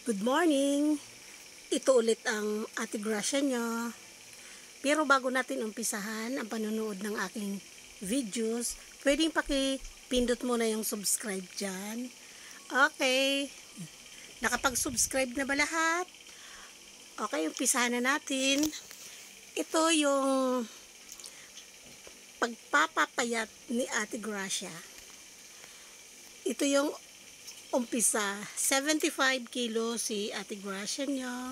Good morning! Ito ulit ang Ate Gracia nyo. Pero bago natin umpisahan ang panonood ng aking videos, pwedeng pakipindot muna yung subscribe dyan. Okay. Nakapag-subscribe na ba lahat? Okay, umpisahan na natin. Ito yung pagpapapayat ni Ate Gracia. Ito yung umpisa, 75 kilo si Ate Gracia nyo.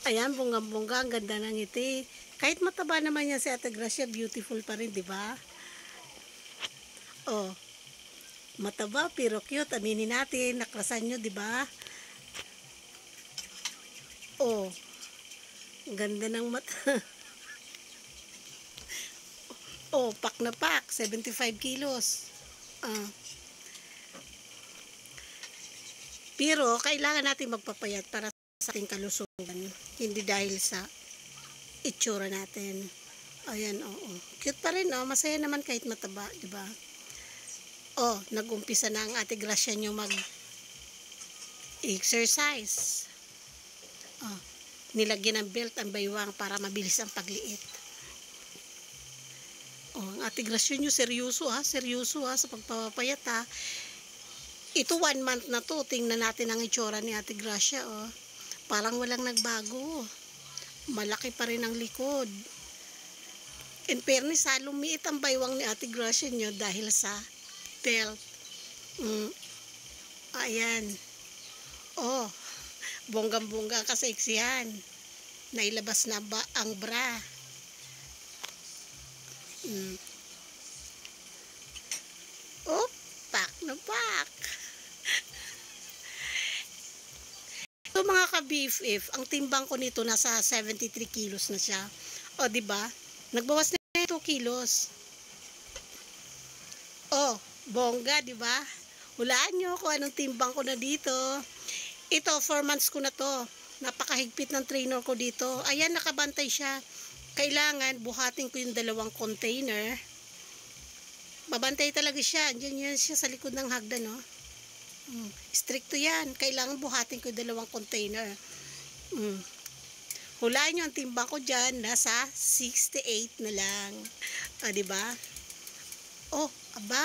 Ayan, bunga-bunga, ang ganda ng ngiti. Kahit mataba naman yan si Ate Gracia, beautiful pa rin, di ba? Oh, mataba pero cute. Aminin natin, naklasan nyo, di ba? Oh, ang ganda ng mata. Oh, pak na pak, 75 kilos. Pero, kailangan natin magpapayat para sa ating kalusugan. Hindi dahil sa itsura natin. Ayan, oo. Cute pa rin, oh. Masaya naman kahit mataba, di ba? Oh, nag-umpisa na ang Ate Gracia nyo mag-exercise. Oh, nilagyan ng belt ang baywang para mabilis ang pagliit. Oh, ang Ate Gracia nyo, seryoso ha. Seryoso ha sa pagpapayat ha. Ito 1 month na to. Tingnan natin ang itsura ni Ate Gracia. Oh. Parang walang nagbago. Malaki pa rin ang likod. In fairness, lumiit ang baywang ni Ate Gracia nyo dahil sa belt. Ayan. Oh, bonggang-bongga ang kasaiksihan. Nailabas na ba ang bra? Oh, pak na pak. So mga ka-BFF, ang timbang ko nito nasa 73 kilos na siya. O, di ba? Nagbawas na 2 kilos. Oh, bongga, di ba? Hulaan nyo kung anong timbang ko na dito. Ito, 4 months ko na to. Napakahigpit ng trainer ko dito. Ayan, nakabantay siya. Kailangan, buhatin ko yung 2 container. Babantay talaga siya. Diyan yan siya sa likod ng hagdan, no? Stricto yan. Kailangan buhatin ko 2 container. Hulaan nyo ang timbang ko dyan. Nasa 68 na lang. Diba? Oh, aba.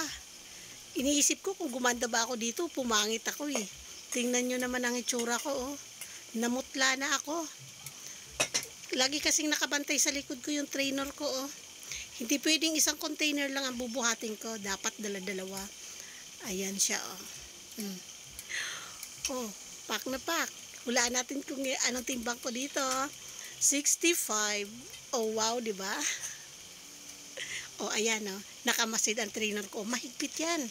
Iniisip ko kung gumanda ba ako dito. Pumangit ako eh. Tingnan nyo naman ang itsura ko. Oh. Namutla na ako. Lagi kasing nakabantay sa likod ko yung trainer ko. Oh. Hindi pwedeng isang container lang ang bubuhatin ko. Dapat 2. Ayan siya. Oh. Oh, pak na pak. Hulaan natin kung anong timbang ko dito. 65. Oh, wow, di ba? Oh, ayan, oh. Nakamasid ang trainer ko. Mahigpit yan.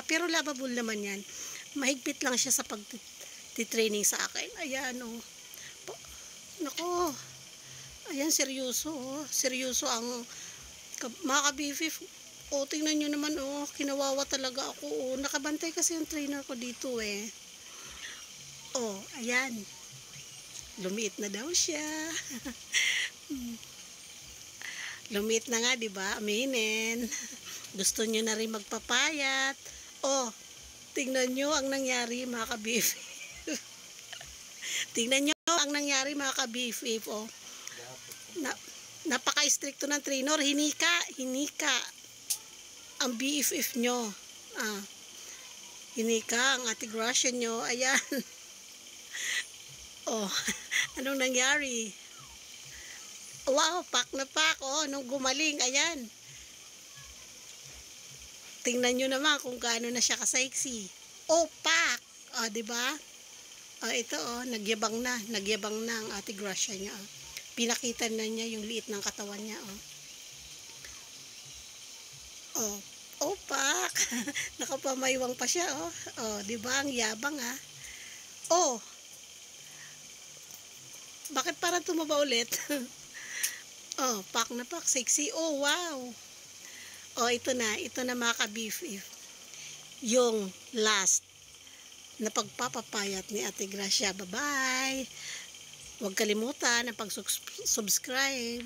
Pero lovable naman yan. Mahigpit lang siya sa pag-training sa akin. Ayan, oh. Nako. Ayan, seryoso, oh. Seryoso ang mga ka-BFF. O, tingnan nyo naman, oh, kinawawa talaga ako, oh. Nakabantay kasi yung trainer ko dito, eh. Oh, ayan. Lumiit na daw siya. Lumiit na nga, di ba? Aminin. Gusto nyo na rin magpapayat. Oh, tingnan nyo ang nangyari, mga ka-BFF. Tingnan nyo ang nangyari, mga ka-BFF, oh. Napaka-stricto ng trainer. Hinika. Ang BFF nyo. Hinika ang Ate Gracia nyo. Ayan. Oh, anong nangyari? Wow, pak na pak. Oh, nung gumaling. Ayan. Tingnan nyo naman kung gaano na siya kasaiksi. Oh, pak. Oh, diba? Oh, ito, oh, nagyabang na. Nagyabang na ang Ate Gracia niya. Oh. Pinakita na niya yung liit ng katawan niya. Oh. Oh, opak. Nakapamaywang pa siya, oh. Oh, 'di ba? Ang yabang ah. Oh. Bakit parang tumaba ulit? Oh, pak na pak, sexy. Oh, wow. Oh, ito na mga ka-BFF. Yung last na pagpapapayat ni Ate Gracia. Bye-bye. Huwag kalimutan ang pag-subscribe.